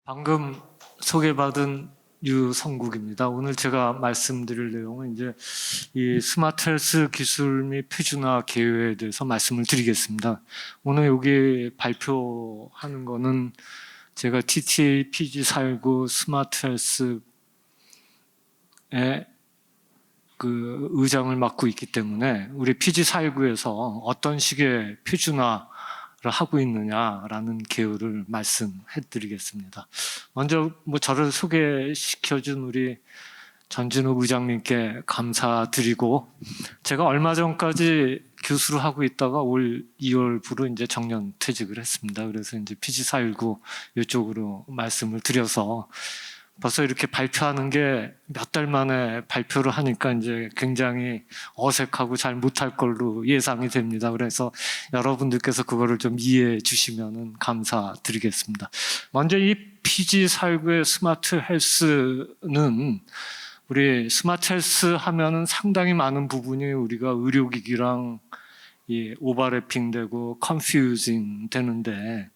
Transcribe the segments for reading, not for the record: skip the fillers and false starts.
방금 소개받은 유성국입니다. 오늘 제가 말씀드릴 내용은 이제 이 스마트 헬스 기술 및 표준화 계획에 대해서 말씀을 드리겠습니다. 오늘 여기 발표하는 거는 제가 TTA PG419 스마트 헬스의 그 의장을 맡고 있기 때문에 우리 PG419에서 어떤 식의 표준화 하고 있느냐라는 계율을 말씀해 드리겠습니다. 먼저 저를 소개시켜준 우리 전진욱 의장님께 감사드리고, 제가 얼마 전까지 교수를 하고 있다가 올 2월부로 이제 정년 퇴직을 했습니다. 그래서 이제 PG419 이쪽으로 말씀을 드려서 벌써 이렇게 발표하는 게 몇 달 만에 발표를 하니까 이제 굉장히 어색하고 잘 못할 걸로 예상이 됩니다. 그래서 여러분들께서 그거를 좀 이해해 주시면 감사드리겠습니다. 먼저 이 PG419의 스마트 헬스는 우리 스마트 헬스 하면은 상당히 많은 부분이 우리가 의료기기랑 오버래핑 되고 컨퓨징 되는데,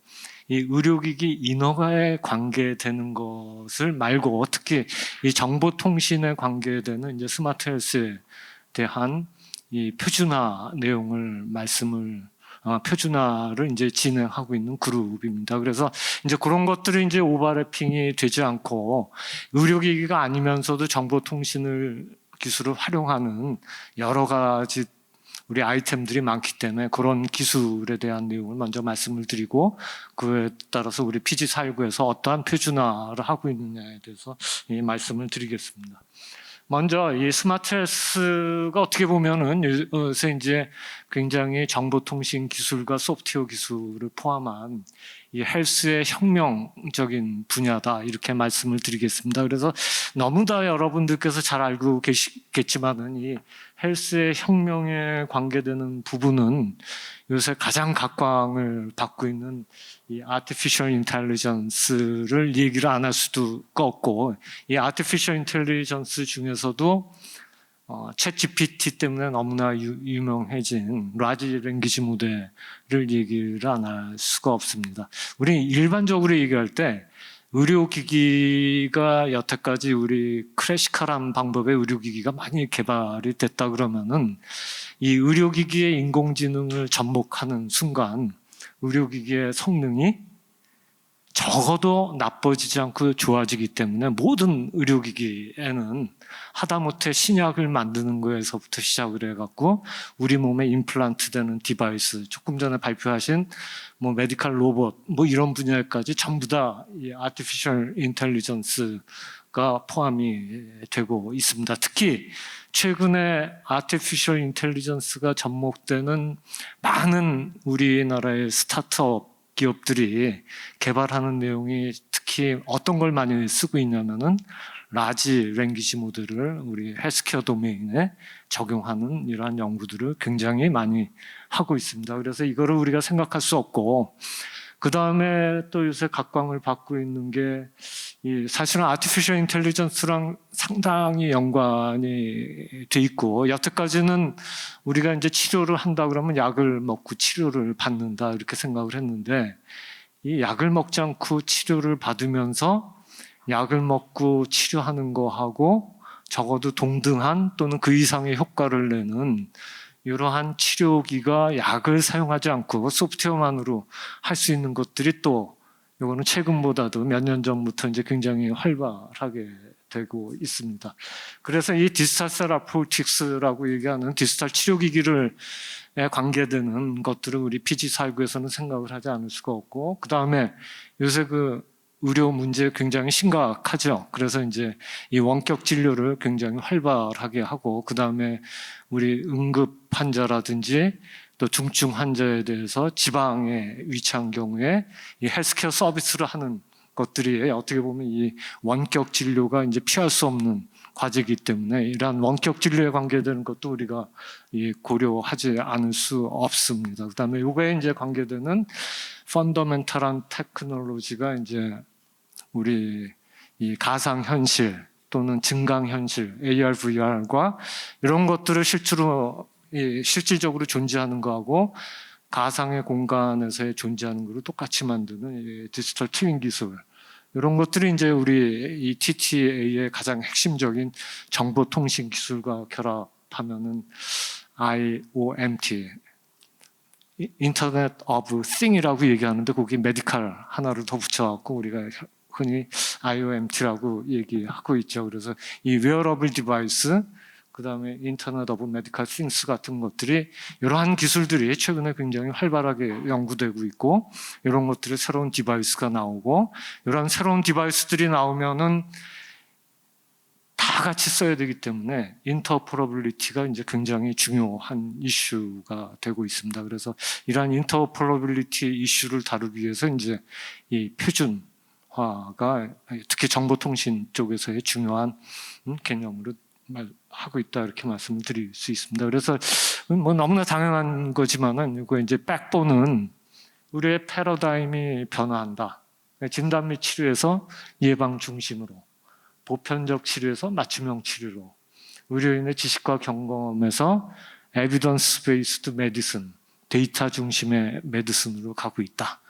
이 의료기기 인허가에 관계되는 것을 말고 특히 이 정보통신에 관계되는 이제 스마트 헬스에 대한 이 표준화 내용을 표준화를 이제 진행하고 있는 그룹입니다. 그래서 이제 그런 것들이 이제 오버래핑이 되지 않고 의료기기가 아니면서도 정보통신을 기술을 활용하는 여러 가지 우리 아이템들이 많기 때문에 그런 기술에 대한 내용을 먼저 말씀을 드리고, 그에 따라서 우리 PG419에서 어떠한 표준화를 하고 있느냐에 대해서 말씀을 드리겠습니다. 먼저 이 스마트 헬스가 어떻게 보면은 요새 이제 굉장히 정보통신 기술과 소프트웨어 기술을 포함한 이 헬스의 혁명적인 분야다, 이렇게 말씀을 드리겠습니다. 그래서 너무 다 여러분들께서 잘 알고 계시겠지만은 이 헬스의 혁명에 관계되는 부분은 요새 가장 각광을 받고 있는 이 아티피셜 인텔리전스를 얘기를 안 할 수도 없고, 이 아티피셜 인텔리전스 중에서도 챗GPT 때문에 너무나 유명해진 라지 랭귀지 모델을 얘기를 안 할 수가 없습니다. 우리 일반적으로 얘기할 때 의료기기가 여태까지 우리 클래시컬한 방법의 의료기기가 많이 개발이 됐다 그러면은, 이 의료기기의 인공지능을 접목하는 순간 의료기기의 성능이 적어도 나빠지지 않고 좋아지기 때문에 모든 의료기기에는 하다못해 신약을 만드는 거에서부터 시작을 해갖고 우리 몸에 임플란트 되는 디바이스, 조금 전에 발표하신 메디컬 로봇 이런 분야까지 전부 다 이 아티피셜 인텔리전스가 포함이 되고 있습니다. 특히 최근에 아티피셜 인텔리전스가 접목되는 많은 우리나라의 스타트업 기업들이 개발하는 내용이 특히 어떤 걸 많이 쓰고 있냐면은 라지 랭귀지 모델을 우리 헬스케어 도메인에 적용하는 이러한 연구들을 굉장히 많이 하고 있습니다. 그래서 이거를 우리가 생각할 수 없고, 그 다음에 또 요새 각광을 받고 있는 게 사실은 아티피셜 인텔리전스랑 상당히 연관이 돼 있고, 여태까지는 우리가 이제 치료를 한다 그러면 약을 먹고 치료를 받는다 이렇게 생각을 했는데, 이 약을 먹지 않고 치료를 받으면서 약을 먹고 치료하는 거하고 적어도 동등한 또는 그 이상의 효과를 내는 이러한 치료기가 약을 사용하지 않고 소프트웨어만으로 할 수 있는 것들이 또 이거는 최근보다도 몇 년 전부터 이제 굉장히 활발하게 되고 있습니다. 그래서 이 디지털 세라포틱스라고 얘기하는 디지털 치료기기를 관계되는 것들을 우리 PG419에서는 생각을 하지 않을 수가 없고, 그 다음에 요새 의료 문제 굉장히 심각하죠. 그래서 이제 이 원격 진료를 굉장히 활발하게 하고, 그 다음에 우리 응급 환자라든지 또 중증 환자에 대해서 지방에 위치한 경우에 이 헬스케어 서비스를 하는 것들이 어떻게 보면 이 원격 진료가 이제 피할 수 없는 과제이기 때문에 이러한 원격 진료에 관계되는 것도 우리가 고려하지 않을 수 없습니다. 그다음에 이거에 이제 관계되는 펀더멘탈한 테크놀로지가 이제 우리 이 가상현실 또는 증강현실, AR, VR과 이런 것들을 실질적으로 존재하는 거하고 가상의 공간에서 존재하는 것을 똑같이 만드는 디지털 트윈 기술, 이런 것들이 이제 우리 이 TTA의 가장 핵심적인 정보통신 기술과 결합하면은 IOMT, 인터넷 오브 띵이라고 얘기하는데 거기 메디컬 하나를 더 붙여갖고 우리가 흔히 IOMT라고 얘기하고 있죠. 그래서 이 웨어러블 디바이스, 그 다음에 인터넷 오브 메디컬 띵스 같은 것들이 이러한 기술들이 최근에 굉장히 활발하게 연구되고 있고 이런 것들이 새로운 디바이스가 나오고 이런 새로운 디바이스들이 나오면은 다 같이 써야 되기 때문에 인터퍼러빌리티가 이제 굉장히 중요한 이슈가 되고 있습니다. 그래서 이러한 인터퍼러빌리티 이슈를 다루기 위해서 이제 이 표준화가 특히 정보통신 쪽에서의 중요한 개념으로 하고 있다 이렇게 말씀을 드릴 수 있습니다. 그래서 뭐 너무나 당연한 거지만은 이거 이제 백본은 우리의 패러다임이 변화한다. 진단 및 치료에서 예방 중심으로, 보편적 치료에서 맞춤형 치료로, 의료인의 지식과 경험에서 에비던스 베이스드 메디슨, 데이터 중심의 메디슨으로 가고 있다.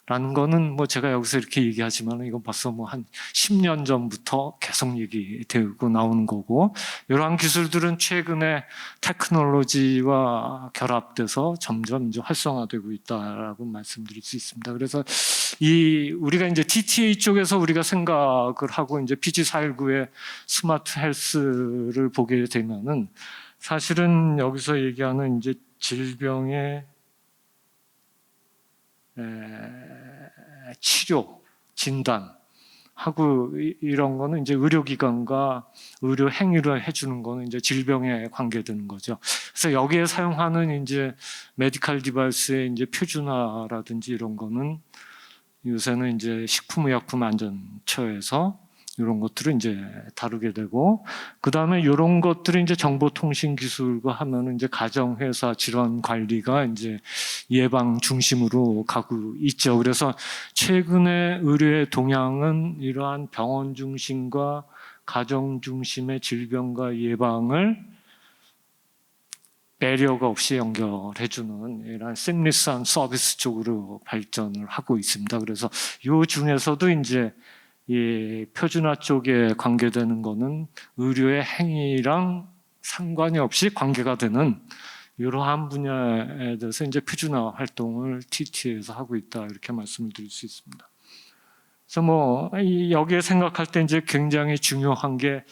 라는 거는 뭐 제가 여기서 이렇게 얘기하지만 이건 벌써 뭐 한 10년 전부터 계속 얘기되고 나오는 거고 이러한 기술들은 최근에 테크놀로지와 결합돼서 점점 이제 활성화되고 있다라고 말씀드릴 수 있습니다. 그래서 우리가 이제 TTA 쪽에서 우리가 생각을 하고 이제 PG419의 스마트 헬스를 보게 되면은 사실은 여기서 얘기하는 이제 질병의 치료, 진단하고 이런 거는 이제 의료기관과 의료 행위를 해주는 거는 이제 질병에 관계되는 거죠. 그래서 여기에 사용하는 이제 메디컬 디바이스의 이제 표준화라든지 이런 거는 요새는 이제 식품의약품안전처에서 이런 것들을 이제 다루게 되고, 그 다음에 이런 것들이 이제 정보통신 기술과 하면은 이제 가정회사 질환 관리가 이제 예방 중심으로 가고 있죠. 그래서 최근에 의료의 동향은 이러한 병원 중심과 가정 중심의 질병과 예방을 배리어가 없이 연결해주는 이런 심리스한 서비스 쪽으로 발전을 하고 있습니다. 그래서 이 중에서도 이제 이 표준화 쪽에 관계되는 거는 의료의 행위랑 상관이 없이 관계가 되는 이러한 분야에 대해서 이제 표준화 활동을 TT에서 하고 있다 이렇게 말씀을 드릴 수 있습니다. 그래서 뭐 여기에 생각할 때 이제 굉장히 중요한 게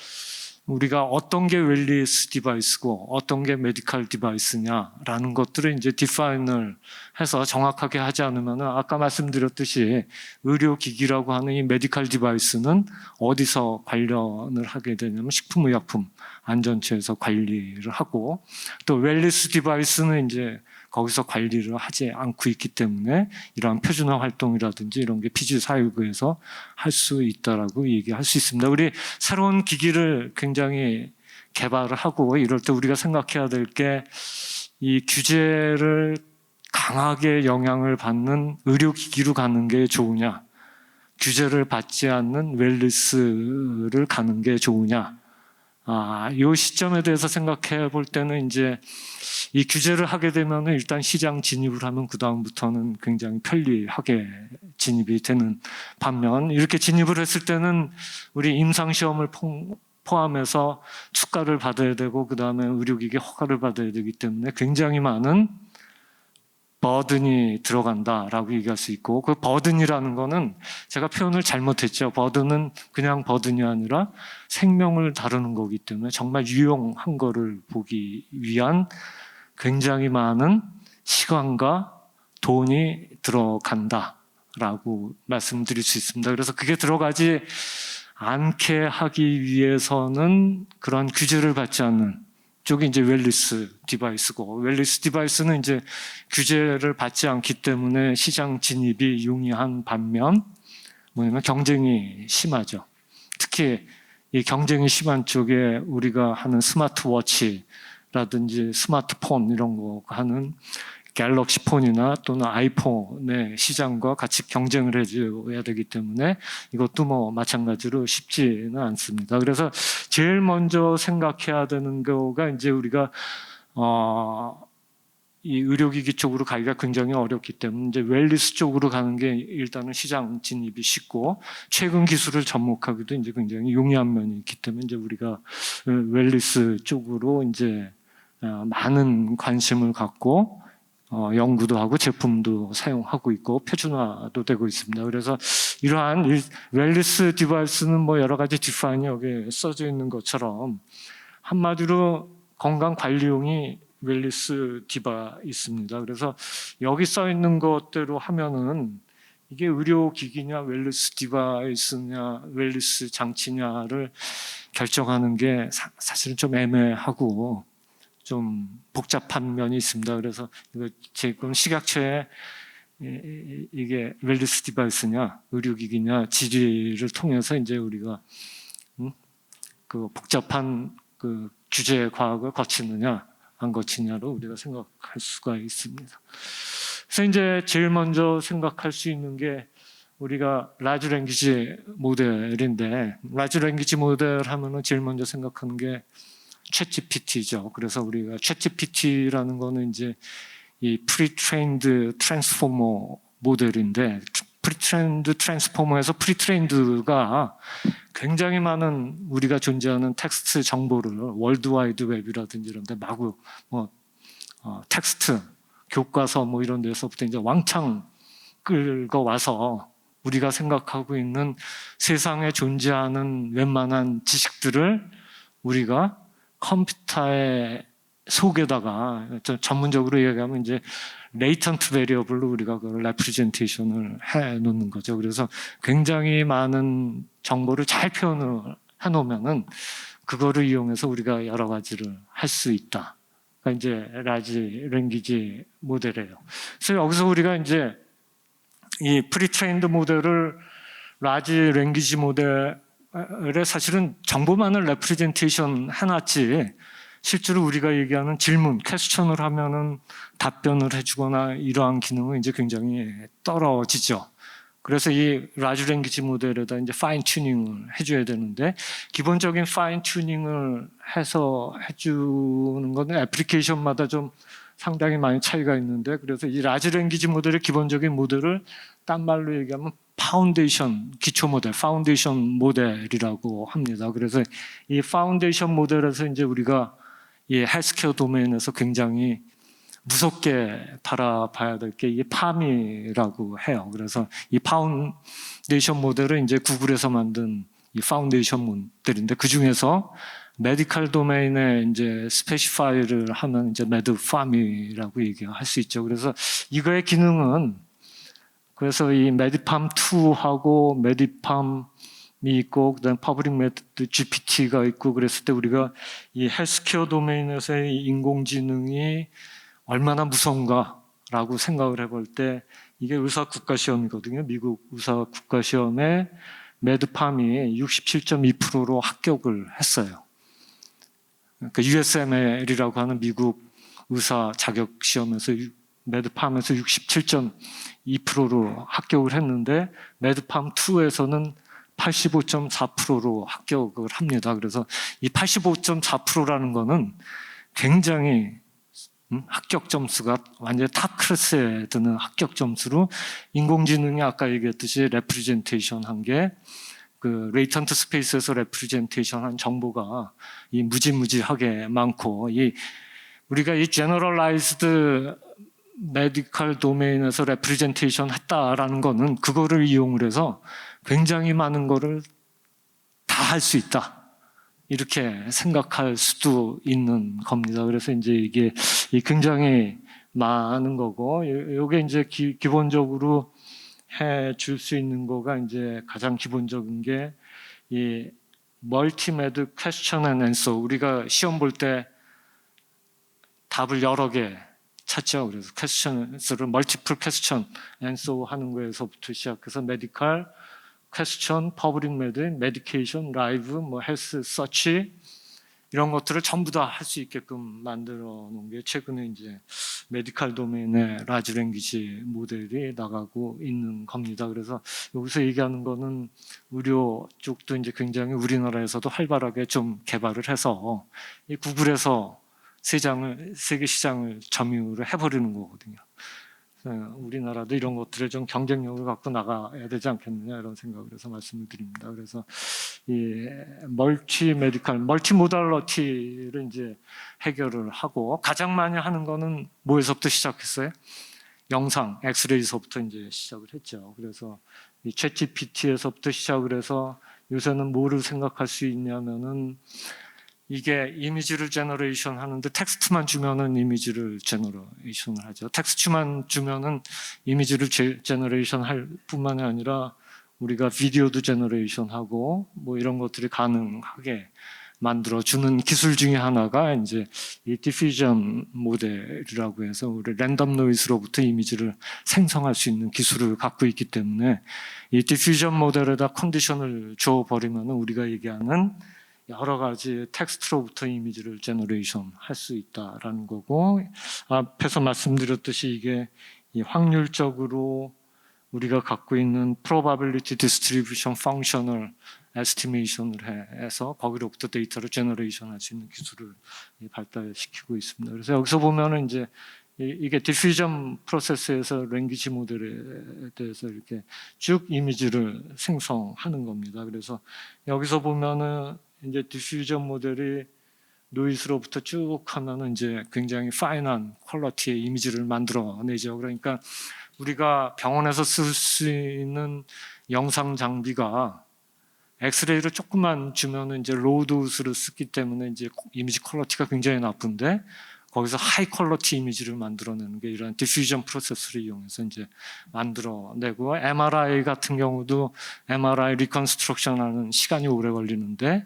우리가 어떤 게 웰니스 디바이스고 어떤 게 메디컬 디바이스냐라는 것들을 이제 디파인을 해서 정확하게 하지 않으면 아까 말씀드렸듯이 의료기기라고 하는 이 메디컬 디바이스는 어디서 관련을 하게 되냐면 식품의약품 안전처에서 관리를 하고 또 웰니스 디바이스는 이제 거기서 관리를 하지 않고 있기 때문에 이러한 표준화 활동이라든지 이런 게 PG419에서 할 수 있다라고 얘기할 수 있습니다. 우리 새로운 기기를 굉장히 개발을 하고 이럴 때 우리가 생각해야 될 게 이 규제를 강하게 영향을 받는 의료기기로 가는 게 좋으냐, 규제를 받지 않는 웰니스를 가는 게 좋으냐. 이 시점에 대해서 생각해 볼 때는 이제 이 규제를 하게 되면 일단 시장 진입을 하면 그 다음부터는 굉장히 편리하게 진입이 되는 반면 이렇게 진입을 했을 때는 우리 임상시험을 포함해서 축가를 받아야 되고 그 다음에 의료기기 허가를 받아야 되기 때문에 굉장히 많은 버든이 들어간다라고 얘기할 수 있고 그 버든이라는 거는 제가 표현을 잘못했죠. 버든은 그냥 버든이 아니라 생명을 다루는 거기 때문에 정말 유용한 거를 보기 위한 굉장히 많은 시간과 돈이 들어간다라고 말씀드릴 수 있습니다. 그래서 그게 들어가지 않게 하기 위해서는 그런 규제를 받지 않는 쪽이 이제 웰니스 디바이스고 웰니스 디바이스는 이제 규제를 받지 않기 때문에 시장 진입이 용이한 반면 뭐냐면 경쟁이 심하죠. 특히 이 경쟁이 심한 쪽에 우리가 하는 스마트워치라든지 스마트폰 이런 거 하는 갤럭시 폰이나 또는 아이폰의 시장과 같이 경쟁을 해줘야 되기 때문에 이것도 뭐 마찬가지로 쉽지는 않습니다. 그래서 제일 먼저 생각해야 되는 거가 이제 우리가 이 의료기기 쪽으로 가기가 굉장히 어렵기 때문에 이제 웰리스 쪽으로 가는 게 일단은 시장 진입이 쉽고 최근 기술을 접목하기도 이제 굉장히 용이한 면이 있기 때문에 이제 우리가 웰리스 쪽으로 이제 많은 관심을 갖고 연구도 하고 제품도 사용하고 있고 표준화도 되고 있습니다. 그래서 이러한 웰리스 디바이스는 뭐 여러 가지 디파인이 여기에 써져 있는 것처럼 한마디로 건강 관리용이 웰리스 디바이스입니다. 그래서 여기 써 있는 것대로 하면은 이게 의료기기냐 웰리스 디바이스냐 웰리스 장치냐를 결정하는 게 사실은 좀 애매하고 좀 복잡한 면이 있습니다. 그래서 이거 지금 식약처에 이게 웰리스 디바이스냐 의료기기냐 질의를 통해서 이제 우리가 그 복잡한 그 규제 과학을 거치느냐 안 거치냐로 우리가 생각할 수가 있습니다. 그래서 이제 제일 먼저 생각할 수 있는 게 우리가 라지 랭귀지 모델인데 라지 랭귀지 모델 하면은 제일 먼저 생각하는 게 챗GPT죠. 그래서 우리가 챗GPT라는 거는 이제 이 프리트레인드 트랜스포머 모델인데 프리트레인드 트랜스포머에서 프리트레인드가 굉장히 많은 우리가 존재하는 텍스트 정보를 월드와이드 웹이라든지 이런 데 마구 텍스트 교과서 뭐 이런 데서부터 이제 왕창 끌고 와서 우리가 생각하고 있는 세상에 존재하는 웬만한 지식들을 우리가 컴퓨터의 속에다가 전문적으로 얘기하면 이제 레이턴트 베리어블로 우리가 그 레프리젠테이션을 해 놓는 거죠. 그래서 굉장히 많은 정보를 잘 표현을 해 놓으면은 그거를 이용해서 우리가 여러 가지를 할 수 있다. 그러니까 이제 라지 랭귀지 모델이에요. 그래서 여기서 우리가 이제 이 프리트레인드 모델을 라지 랭귀지 모델에 사실은 정보만을 레프리젠테이션 해놨지 실제로 우리가 얘기하는 질문, 퀘스천을 하면은 답변을 해주거나 이러한 기능은 이제 굉장히 떨어지죠. 그래서 이 라지 랭귀지 모델에다 이제 파인 튜닝을 해줘야 되는데 기본적인 파인 튜닝을 해서 해주는 거는 애플리케이션마다 좀 상당히 많이 차이가 있는데 그래서 이 라지 랭귀지 모델의 기본적인 모델을 딴 말로 얘기하면 파운데이션, 기초 모델, 파운데이션 모델이라고 합니다. 그래서 이 파운데이션 모델에서 이제 우리가 이 헬스케어 도메인에서 굉장히 무섭게 바라봐야 될 게 이게 팜이라고 해요. 그래서 이 파운데이션 모델은 이제 구글에서 만든 이 파운데이션 모델인데 그 중에서 메디컬 도메인에 이제 스페시파이를 하면 이제 메드팜이라고 얘기할 수 있죠. 그래서 이거의 기능은 그래서 이 메디팜 2하고 메디팜이 있고 그다음 퍼블릭 메드 GPT가 있고 그랬을 때 우리가 이 헬스케어 도메인에서의 인공지능이 얼마나 무서운가라고 생각을 해볼 때 이게 의사 국가시험이거든요. 미국 의사 국가시험에 메드팜이 67.2%로 합격을 했어요. 그러니까 USML이라고 하는 미국 의사 자격 시험에서 메드팜에서 67.2%로 합격을 했는데 메드팜 2에서는 85.4%로 합격을 합니다. 그래서 이 85.4%라는 거는 굉장히 합격 점수가 완전히 탑 클래스에 드는 합격 점수로 인공지능이 아까 얘기했듯이 레프리젠테이션 한 게 그 레이턴트 스페이스에서 레프리젠테이션 한 정보가 이 무지무지하게 많고 이 우리가 이 제너럴라이즈드 메디컬 도메인에서 레프리젠테이션 했다라는 거는 그거를 이용을 해서 굉장히 많은 거를 다 할 수 있다. 이렇게 생각할 수도 있는 겁니다. 그래서 이제 이게 굉장히 많은 거고, 요게 이제 기본적으로 해 줄 수 있는 거가 이제 가장 기본적인 게 이 멀티메드 퀘스천 앤 앤서. 우리가 시험 볼 때 답을 여러 개 찾죠. 그래서 퀘스천을 멀티플 퀘스천 앤서 하는 거에서부터 시작해서 메디컬 퀘스천, 퍼블릭 메드, 메디케이션, 라이브, 뭐 헬스 서치 이런 것들을 전부 다 할 수 있게끔 만들어 놓은 게 최근에 이제 메디컬 도메인의 라지 랭귀지 모델이 나가고 있는 겁니다. 그래서 여기서 얘기하는 거는 의료 쪽도 이제 굉장히 우리나라에서도 활발하게 좀 개발을 해서 이 구글에서 세계 시장을 점유를 해버리는 거거든요. 우리나라도 이런 것들에 좀 경쟁력을 갖고 나가야 되지 않겠느냐 이런 생각을 해서 말씀을 드립니다. 그래서 이 멀티모달러티를 이제 해결을 하고 가장 많이 하는 거는 뭐에서부터 시작했어요? 영상, 엑스레이서부터 이제 시작을 했죠. 그래서 이 챗GPT에서부터 시작을 해서 요새는 뭐를 생각할 수 있냐면은 이게 이미지를 제너레이션 하는데 텍스트만 주면은 이미지를 제너레이션을 하죠. 텍스트만 주면은 이미지를 제너레이션 할 뿐만이 아니라 우리가 비디오도 제너레이션 하고 뭐 이런 것들이 가능하게 만들어주는 기술 중에 하나가 이제 이 디퓨전 모델이라고 해서 우리 랜덤 노이즈로부터 이미지를 생성할 수 있는 기술을 갖고 있기 때문에 이 디퓨전 모델에다 컨디션을 줘버리면 우리가 얘기하는 여러 가지 텍스트로부터 이미지를 제너레이션 할 수 있다라는 거고, 앞에서 말씀드렸듯이 이게 이 확률적으로 우리가 갖고 있는 probability distribution functional estimation을 해서 거기로부터 데이터를 제너레이션 할 수 있는 기술을 발달시키고 있습니다. 그래서 여기서 보면은 이제 이게 디퓨전 프로세스에서 랭귀지 모델에 대해서 이렇게 쭉 이미지를 생성하는 겁니다. 그래서 여기서 보면은 이제 디퓨전 모델이 노이즈로부터 쭉 하면은 이제 굉장히 파인한 퀄리티의 이미지를 만들어내죠. 그러니까 우리가 병원에서 쓸 수 있는 영상 장비가 엑스레이를 조금만 주면은 이제 로우 도스를 쓰기 때문에 이제 이미지 퀄리티가 굉장히 나쁜데 거기서 하이 퀄리티 이미지를 만들어내는 게 이런 디퓨전 프로세스를 이용해서 이제 만들어내고, MRI 같은 경우도 MRI 리컨스트럭션 하는 시간이 오래 걸리는데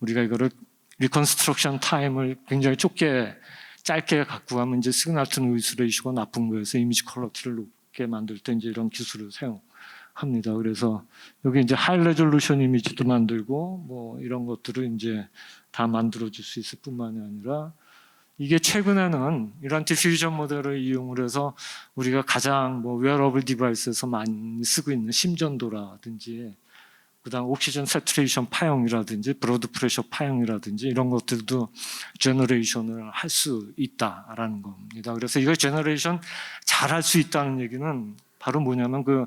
우리가 이거를 리컨스트럭션 타임을 굉장히 짧게 갖고 가면 이제 시그널 투 노이즈 레이쇼가 나쁜 거여서 이미지 퀄리티를 높게 만들 때 이제 이런 기술을 사용합니다. 그래서 여기 이제 하이 레졸루션 이미지도 만들고 뭐 이런 것들을 이제 다 만들어 줄 수 있을 뿐만이 아니라 이게 최근에는 이런 디퓨전 모델을 이용을 해서 우리가 가장 뭐 웨어러블 디바이스에서 많이 쓰고 있는 심전도라든지 그다음 옥시전 세츄레이션 파형이라든지 브로드 프레셔 파형이라든지 이런 것들도 제너레이션을 할 수 있다라는 겁니다. 그래서 이거 제너레이션 잘 할 수 있다는 얘기는 바로 뭐냐면 그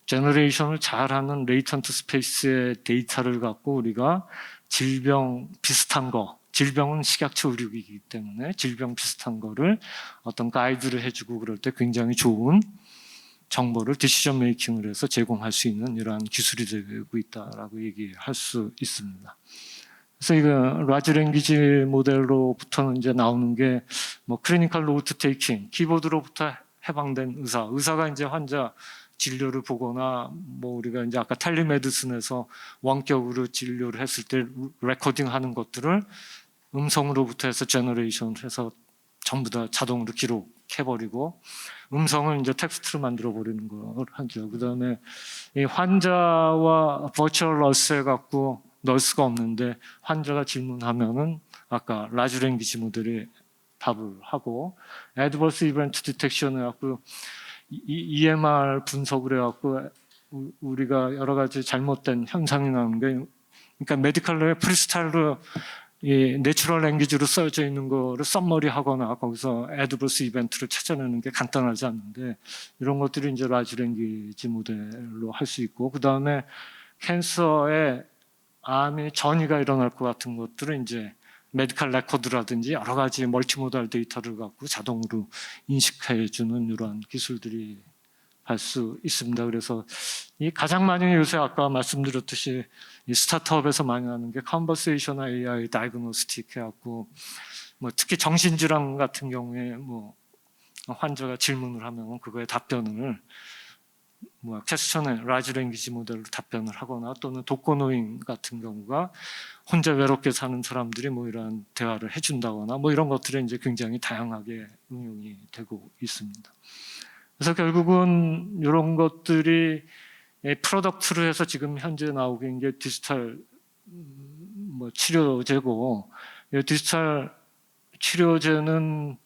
제너레이션을 잘하는 레이턴트 스페이스의 데이터를 갖고 우리가 질병 비슷한 거, 질병은 식약처 의료기기이기 때문에 질병 비슷한 거를 어떤 가이드를 해주고 그럴 때 굉장히 좋은 정보를 디시전 메이킹을 해서 제공할 수 있는 이러한 기술이 되고 있다라고 얘기할 수 있습니다. 그래서 이거 라지 랭귀지 모델로부터는 이제 나오는 게 뭐 클리니컬 노트 테이킹, 키보드로부터 해방된 의사가 이제 환자 진료를 보거나 뭐 우리가 이제 아까 텔레메디슨에서 원격으로 진료를 했을 때 레코딩하는 것들을 음성으로부터 해서 제너레이션을 해서 전부 다 자동으로 기록해버리고 음성을 이제 텍스트로 만들어버리는 걸 하죠. 그 다음에 이 환자와 버추얼 너스 해갖고 너스가 없는데 환자가 질문하면은 아까 라지 랭귀지 모델이 답을 하고 애드버스 이벤트 디텍션 해갖고 EMR 분석을 해갖고 우리가 여러 가지 잘못된 현상이 나오는 게 그러니까 메디컬로의 프리스타일로 이 내추럴 랭귀지로 써져 있는 거를 썸머리 하거나 거기서 애드버스 이벤트를 찾아내는 게 간단하지 않는데 이런 것들이 이제 라지 랭귀지 모델로 할 수 있고 그 다음에 캔서에 암이 전이가 일어날 것 같은 것들은 이제 메디컬 레코드라든지 여러 가지 멀티모달 데이터를 갖고 자동으로 인식해주는 이러한 기술들이 할 수 있습니다. 그래서 이 가장 많이 요새 아까 말씀드렸듯이 이 스타트업에서 많이 하는 게 컨버세이셔널 AI 다이그노스틱 해갖고 뭐 특히 정신질환 같은 경우에 뭐 환자가 질문을 하면 그거에 답변을 뭐 퀘스천에 라지 랭귀지 모델로 답변을 하거나 또는 독거노인 같은 경우가 혼자 외롭게 사는 사람들이 뭐 이러한 대화를 해준다거나 뭐 이런 것들이 이제 굉장히 다양하게 응용이 되고 있습니다. 그래서 결국은 이런 것들이 프로덕트로 해서 지금 현재 나오고 있는 게 디지털 뭐 치료제고 이 디지털 치료제는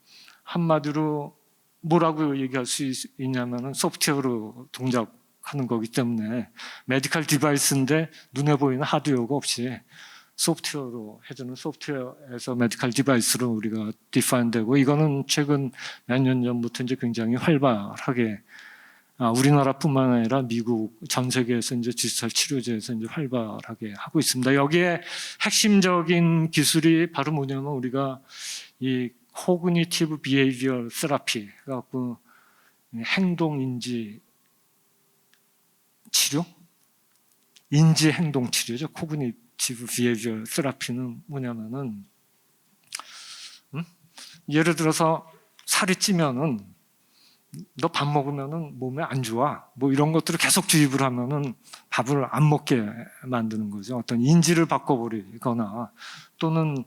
한마디로 뭐라고 얘기할 수 있냐면은 소프트웨어로 동작하는 거기 때문에 메디컬 디바이스인데 눈에 보이는 하드웨어가 없이 소프트웨어로 해주는 소프트웨어에서 메디컬 디바이스로 우리가 디파인되고 이거는 최근 몇 년 전부터 이제 굉장히 활발하게 우리나라뿐만 아니라 미국 전 세계에서 이제 디지털 치료제에서 이제 활발하게 하고 있습니다. 여기에 핵심적인 기술이 바로 뭐냐면 우리가 이 코그니티브 비헤이비얼 세라피 갖고 행동 인지 치료, 인지 행동 치료죠. 코그니티브 비헤이비얼 세라피는 뭐냐면은 예를 들어서 살이 찌면은 너 밥 먹으면은 몸에 안 좋아. 뭐 이런 것들을 계속 주입을 하면은 밥을 안 먹게 만드는 거죠. 어떤 인지를 바꿔버리거나 또는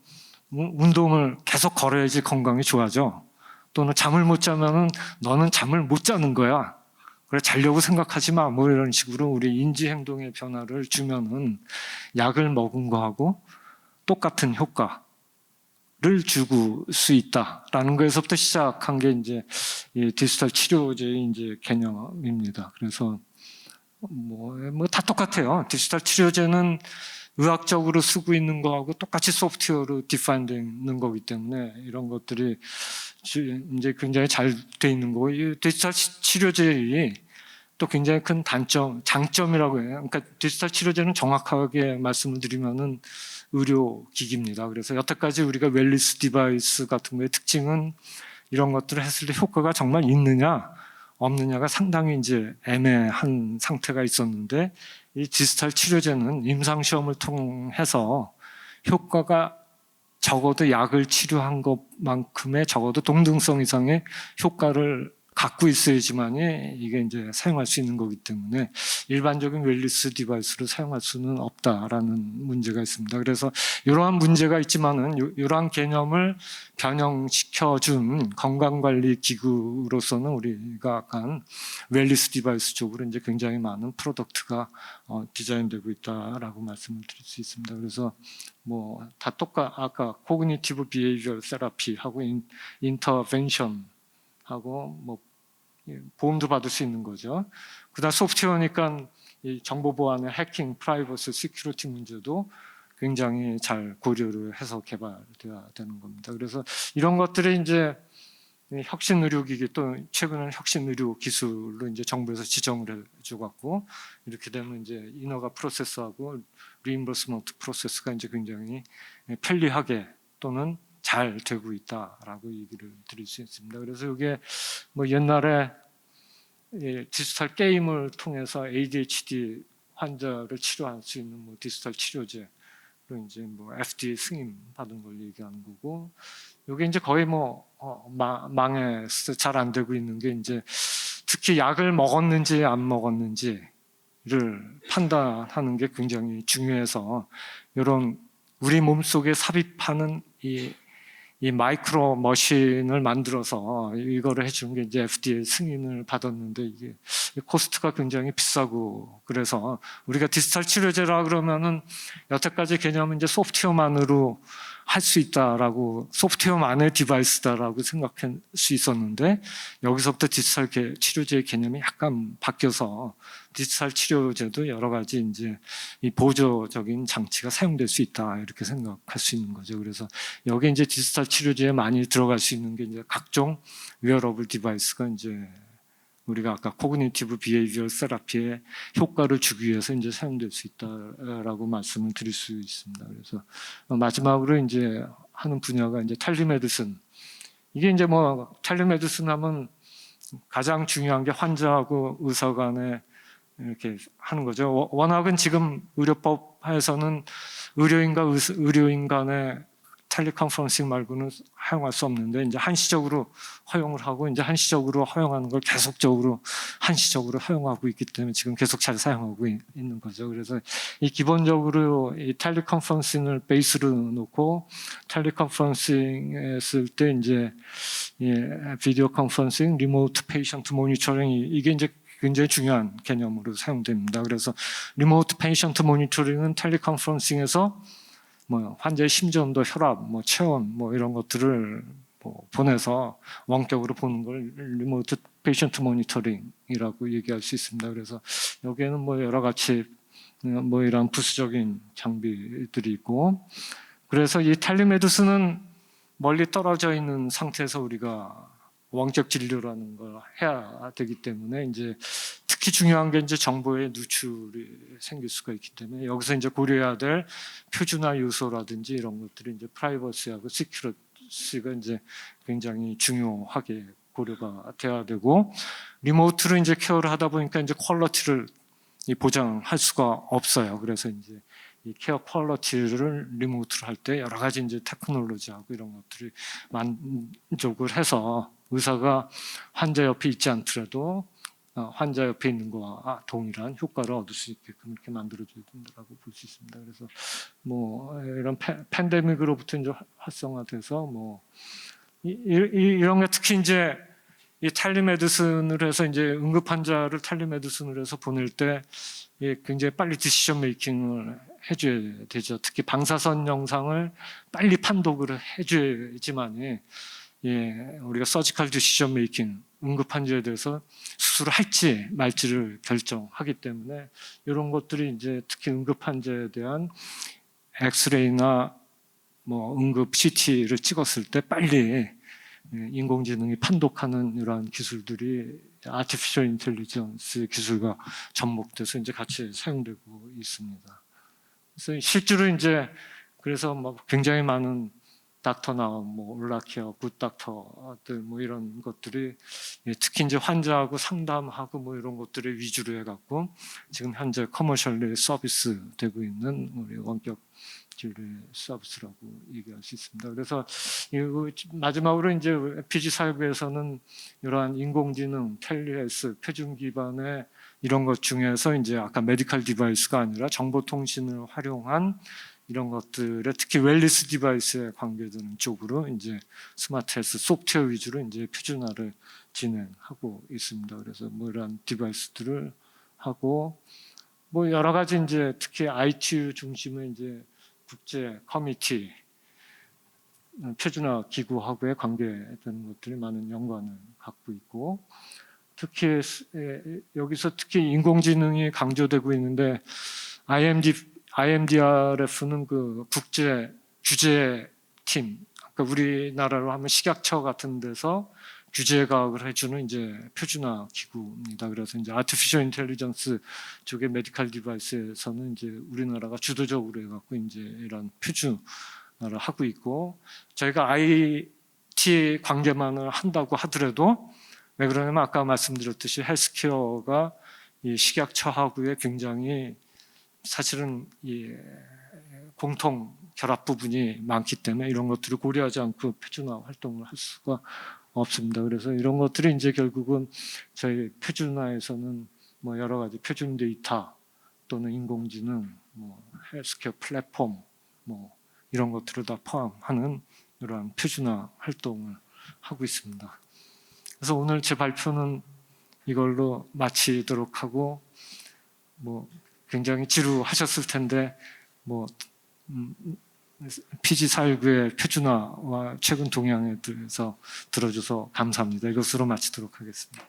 운동을 계속 걸어야지 건강이 좋아져. 또는 잠을 못 자면은 너는 잠을 못 자는 거야. 그래 자려고 생각하지 마. 뭐 이런 식으로 우리 인지 행동의 변화를 주면은 약을 먹은 거하고 똑같은 효과. 를 주고 수 있다라는 거에서부터 시작한 게 이제 이 디지털 치료제의 이제 개념입니다. 그래서 뭐 다 똑같아요. 디지털 치료제는 의학적으로 쓰고 있는 거하고 똑같이 소프트웨어로 디파인되는 거기 때문에 이런 것들이 이제 굉장히 잘 돼 있는 거고 이 디지털 치료제의 또 굉장히 큰 장점이라고 해요. 그러니까 디지털 치료제는 정확하게 말씀을 드리면은 의료기기입니다. 그래서 여태까지 우리가 웰니스 디바이스 같은 거의 특징은 이런 것들을 했을 때 효과가 정말 있느냐 없느냐가 상당히 이제 애매한 상태가 있었는데 이 디지털 치료제는 임상시험을 통해서 효과가 적어도 약을 치료한 것만큼의 적어도 동등성 이상의 효과를 갖고 있어야지만이 이게 이제 사용할 수 있는 거기 때문에 일반적인 웰니스 디바이스로 사용할 수는 없다라는 문제가 있습니다. 그래서 이러한 문제가 있지만은 이러한 개념을 변형시켜준 건강관리 기구로서는 우리가 약간 웰니스 디바이스 쪽으로 이제 굉장히 많은 프로덕트가 디자인되고 있다라고 말씀을 드릴 수 있습니다. 그래서 뭐 다 아까 코그니티브 비헤이비얼 세라피하고 인터벤션 하고 뭐 보험도 받을 수 있는 거죠. 그다음 소프트웨어니까 이 정보 보안의 해킹, 프라이버시, 시큐리티 문제도 굉장히 잘 고려를 해서 개발돼야 되는 겁니다. 그래서 이런 것들이 이제 혁신 의료기기 또 최근에는 혁신 의료 기술로 이제 정부에서 지정을 해줘갖고 이렇게 되면 이제 인허가 프로세스하고 리임버스먼트 프로세스가 이제 굉장히 편리하게 또는 잘 되고 있다라고 얘기를 드릴 수 있습니다. 그래서 이게 뭐 옛날에 디지털 게임을 통해서 ADHD 환자를 치료할 수 있는 뭐 디지털 치료제로 이제 뭐 FDA 승인 받은 걸 얘기하는 거고, 이게 이제 거의 뭐 망해서 잘 안 되고 있는 게 이제 특히 약을 먹었는지 안 먹었는지를 판단하는 게 굉장히 중요해서 이런 우리 몸 속에 삽입하는 이 마이크로 머신을 만들어서 이거를 해주는 게 이제 FDA 승인을 받았는데 이게 코스트가 굉장히 비싸고 그래서 우리가 디지털 치료제라 그러면은 여태까지 개념은 이제 소프트웨어만으로 할 수 있다라고 소프트웨어만의 디바이스다라고 생각할 수 있었는데 여기서부터 디지털 치료제의 개념이 약간 바뀌어서 디지털 치료제도 여러 가지 이제 이 보조적인 장치가 사용될 수 있다 이렇게 생각할 수 있는 거죠. 그래서 여기 이제 디지털 치료제에 많이 들어갈 수 있는 게 이제 각종 웨어러블 디바이스가 이제 우리가 아까 코그니티브 비헤이비얼 세라피의 효과를 주기 위해서 이제 사용될 수 있다라고 말씀을 드릴 수 있습니다. 그래서 마지막으로 이제 하는 분야가 이제 텔리메디슨. 이게 이제 뭐 텔리메디슨 하면 가장 중요한 게 환자하고 의사 간에 이렇게 하는 거죠. 워낙은 지금 의료법 하에서는 의료인 간의 텔레컨퍼런싱 말고는 허용할 수 없는데 이제 한시적으로 허용을 하고 이제 한시적으로 허용하는 걸 계속적으로 한시적으로 허용하고 있기 때문에 지금 계속 잘 사용하고 있는 거죠. 그래서 이 기본적으로 이 텔레컨퍼런싱을 베이스로 놓고 텔레컨퍼런싱 했을 때 이제 비디오 컨퍼런싱, 리모트 페이션트 모니터링 이게 이제 굉장히 중요한 개념으로 사용됩니다. 그래서 리모트 페이션트 모니터링은 텔레컨퍼런싱에서 뭐 환자의 심전도, 혈압, 뭐 체온, 뭐 이런 것들을 뭐 보내서 원격으로 보는 걸 리모트 페이션트 모니터링이라고 얘기할 수 있습니다. 그래서 여기에는 뭐 여러 가지 뭐 이런 부수적인 장비들이 있고, 그래서 이 텔레메디슨은 멀리 떨어져 있는 상태에서 우리가 원격 진료라는 걸 해야 되기 때문에 이제 특히 중요한 게 이제 정보의 누출이 생길 수가 있기 때문에 여기서 이제 고려해야 될 표준화 요소라든지 이런 것들이 이제 프라이버시하고 시큐리티가 이제 굉장히 중요하게 고려가 돼야 되고, 리모트로 이제 케어를 하다 보니까 이제 퀄리티를 보장할 수가 없어요. 그래서 이제 이 케어 퀄리티를 리모트로 할 때 여러 가지 이제 테크놀로지하고 이런 것들이 만족을 해서 의사가 환자 옆에 있지 않더라도 환자 옆에 있는 거와 동일한 효과를 얻을 수 있게끔 이렇게 만들어줘야 된다고 볼 수 있습니다. 그래서 뭐 이런 팬데믹으로부터 이제 활성화돼서 뭐 이런 게 특히 이제 이 텔레메디슨을 해서 이제 응급 환자를 텔레메디슨을 해서 보낼 때 굉장히 빨리 디시전 메이킹을 해줘야 되죠. 특히 방사선 영상을 빨리 판독을 해줘야지만이 우리가 서지컬 디시전 메이킹, 응급 환자에 대해서 수술을 할지 말지를 결정하기 때문에 이런 것들이 이제 특히 응급 환자에 대한 엑스레이나 뭐 응급 CT를 찍었을 때 빨리 인공지능이 판독하는 이러한 기술들이 아티피셜 인텔리전스 기술과 접목돼서 이제 같이 사용되고 있습니다. 그래서 실제로 이제 그래서 뭐 굉장히 많은 닥터나 뭐 올라케어, 굿닥터들 뭐 이런 것들이 특히 이제 환자하고 상담하고 뭐 이런 것들을 위주로 해갖고 지금 현재 커머셜리 서비스 되고 있는 우리 원격 진료의 서비스라고 얘기할 수 있습니다. 그래서 마지막으로 이제 PG 사회부에서는 이러한 인공지능, 텔레헬스, 표준 기반의 이런 것 중에서 이제 아까 메디컬 디바이스가 아니라 정보통신을 활용한 이런 것들에 특히 웰리스 디바이스에 관계되는 쪽으로 이제 스마트 헬스 소프트웨어 위주로 이제 표준화를 진행하고 있습니다. 그래서 뭐 이런 디바이스들을 하고 뭐 여러 가지 이제 특히 ITU 중심의 이제 국제 커뮤니티 표준화 기구하고의 관계되는 것들이 많은 연관을 갖고 있고, 특히 여기서 특히 인공지능이 강조되고 있는데 IMDRF는 그 국제 규제 팀, 그러니까 우리나라로 하면 식약처 같은 데서 규제 과학을 해주는 이제 표준화 기구입니다. 그래서 이제 아티피셜 인텔리전스 쪽의 메디컬 디바이스에서는 이제 우리나라가 주도적으로 해갖고 이제 이런 표준화를 하고 있고, 저희가 IT 관계만을 한다고 하더라도 왜 그러냐면 아까 말씀드렸듯이 헬스케어가 이 식약처하고의 굉장히 사실은 이 공통 결합 부분이 많기 때문에 이런 것들을 고려하지 않고 표준화 활동을 할 수가 없습니다. 그래서 이런 것들이 이제 결국은 저희 표준화에서는 뭐 여러 가지 표준 데이터 또는 인공지능, 뭐 헬스케어 플랫폼, 뭐 이런 것들을 다 포함하는 이러한 표준화 활동을 하고 있습니다. 그래서 오늘 제 발표는 이걸로 마치도록 하고, 뭐 굉장히 지루하셨을 텐데 뭐 PG419의 표준화와 최근 동향에 대해서 들어줘서 감사합니다. 이것으로 마치도록 하겠습니다.